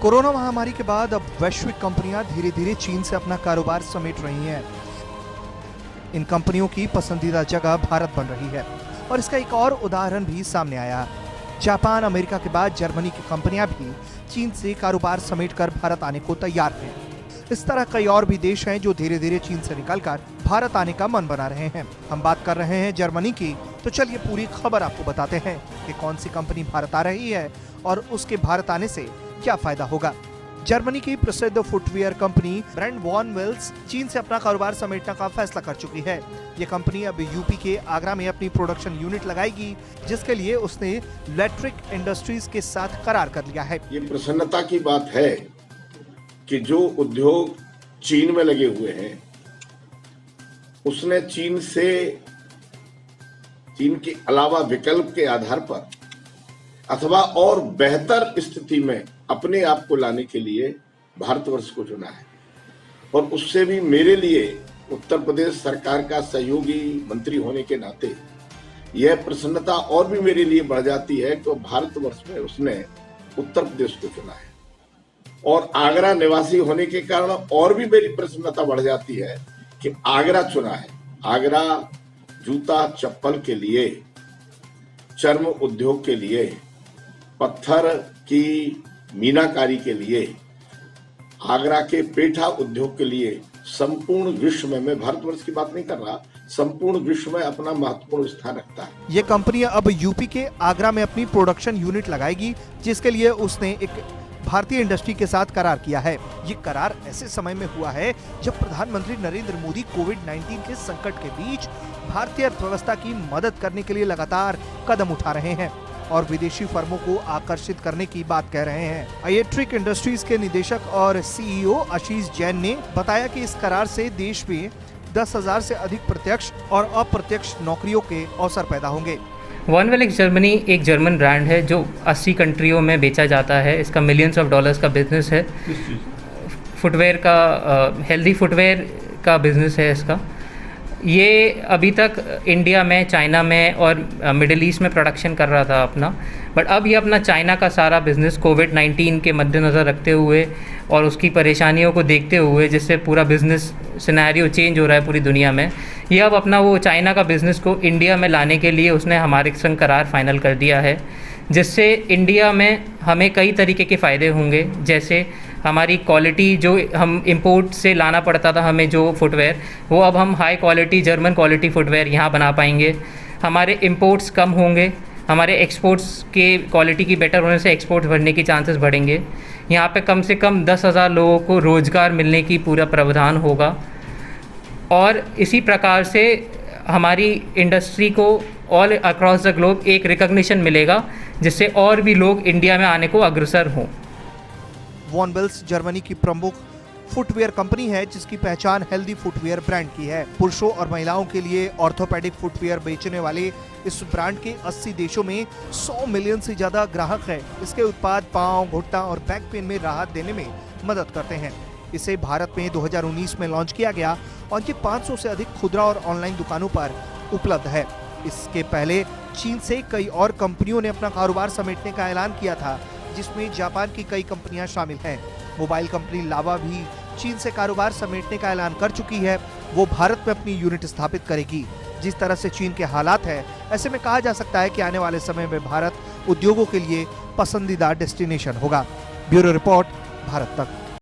Corona महामारी के बाद अब वैश्विक कंपनियां धीरे धीरे चीन से अपना कारोबार समेट रही हैं। इन कंपनियों की पसंदीदा जगह भारत बन रही है और इसका एक और उदाहरण भी सामने आया। जापान, अमेरिका के बाद जर्मनी की कंपनियां भी चीन से कारोबार समेटकर भारत आने को तैयार हैं। इस तरह कई और भी देश हैं जो धीरे धीरे चीन से निकलकर भारत आने का मन बना रहे हैं। हम बात कर रहे हैं जर्मनी की, तो चलिए पूरी खबर आपको बताते हैं कि कौन सी कंपनी भारत आ रही है और उसके भारत आने से क्या फायदा होगा। जर्मनी की प्रसिद्ध footwear company brand Von Wellx चीन से अपना कारोबार समेटने का फैसला कर चुकी है। ये कंपनी अब यूपी के आगरा में अपनी प्रोडक्शन यूनिट लगाएगी, जिसके लिए उसने इलेक्ट्रिक इंडस्ट्रीज के साथ करार कर लिया है। ये प्रसन्नता की बात है कि जो उद्योग चीन में लगे हुए हैं, उसने चीन के अलावा विकल्प के आधार पर अथवा और बेहतर स्थिति में अपने आप को लाने के लिए भारतवर्ष को चुना है। और उससे भी मेरे लिए उत्तर प्रदेश सरकार का सहयोगी मंत्री होने के नाते यह प्रसन्नता और भी मेरे लिए बढ़ जाती है कि भारतवर्ष में उसने उत्तर प्रदेश को चुना है। और आगरा निवासी होने के कारण और भी मेरी प्रसन्नता बढ़ जाती है कि आगरा चुना है। आगरा जूता चप्पल के लिए, चर्म उद्योग के लिए, पत्थर की मीनाकारी के लिए, आगरा के पेठा उद्योग के लिए संपूर्ण विश्व में, मैं भारतवर्ष की बात नहीं कर रहा, संपूर्ण विश्व में अपना महत्वपूर्ण स्थान रखता है। ये कंपनी अब यूपी के आगरा में अपनी प्रोडक्शन यूनिट लगाएगी, जिसके लिए उसने एक भारतीय इंडस्ट्री के साथ करार किया है। ये करार ऐसे समय में हुआ है जब प्रधानमंत्री नरेंद्र मोदी कोविड-19 के संकट के बीच भारतीय अर्थव्यवस्था की मदद करने के लिए लगातार कदम उठा रहे हैं और विदेशी फर्मों को आकर्षित करने की बात कह रहे हैं। इलेक्ट्रिक इंडस्ट्रीज के निदेशक और सीईओ आशीष जैन ने बताया कि इस करार से देश में 10,000 से अधिक प्रत्यक्ष और अप्रत्यक्ष नौकरियों के अवसर पैदा होंगे। वॉनवेल्स जर्मनी एक जर्मन ब्रांड है जो 80 कंट्रियों में बेचा जाता है। इसका मिलियंस ऑफ डॉलर्स का बिजनेस है। फुटवेयर का, हेल्दी फुटवेयर का बिजनेस है इसका। ये अभी तक इंडिया में, चाइना में और मिडिल ईस्ट में प्रोडक्शन कर रहा था अपना, बट अब ये अपना चाइना का सारा बिजनेस कोविड-19 के मद्देनज़र रखते हुए और उसकी परेशानियों को देखते हुए, जिससे पूरा बिजनेस सिनेरियो चेंज हो रहा है पूरी दुनिया में, ये अब अपना वो चाइना का बिज़नेस को इंडिया में लाने के लिए उसने हमारे संग करार फाइनल कर दिया है, जिससे इंडिया में हमें कई तरीके के फ़ायदे होंगे। जैसे हमारी क्वालिटी जो हम इंपोर्ट से लाना पड़ता था हमें जो फुटवेयर, वो अब हम high quality German quality footwear यहाँ बना पाएंगे। हमारे इंपोर्ट्स कम होंगे, हमारे एक्सपोर्ट्स के क्वालिटी की बेटर होने से एक्सपोर्ट्स बढ़ने की चांसेस बढ़ेंगे। यहाँ पे कम से कम 10,000 लोगों को रोज़गार मिलने की पूरा प्रावधान होगा और इसी प्रकार से हमारी इंडस्ट्री को ऑल अक्रॉस द ग्लोब एक रिकॉग्निशन मिलेगा, जिससे और भी लोग इंडिया में आने को अग्रसर हों। वॉनवेल्स जर्मनी की प्रमुख फुटवेयर कंपनी है, जिसकी पहचान हेल्दी फुटवेयर ब्रांड की है। पुरुषों और महिलाओं के लिए ऑर्थोपेडिक फुटवेयर बेचने वाले इस ब्रांड के 80 देशों में 100 मिलियन से ज्यादा ग्राहक हैं। इसके उत्पाद पांव, घुटना और बैक पेन में राहत देने में मदद करते हैं। इसे भारत में 2019 में लॉन्च किया गया और ये 500 से अधिक खुदरा और ऑनलाइन दुकानों पर उपलब्ध है। इसके पहले चीन से कई और कंपनियों ने अपना कारोबार समेटने का ऐलान किया था, जिसमें जापान की कई कंपनियां शामिल हैं। मोबाइल कंपनी लावा भी चीन से कारोबार समेटने का ऐलान कर चुकी है। वो भारत में अपनी यूनिट स्थापित करेगी। जिस तरह से चीन के हालात हैं, ऐसे में कहा जा सकता है कि आने वाले समय में भारत उद्योगों के लिए पसंदीदा डेस्टिनेशन होगा। ब्यूरो रिपोर्ट, भारत तक।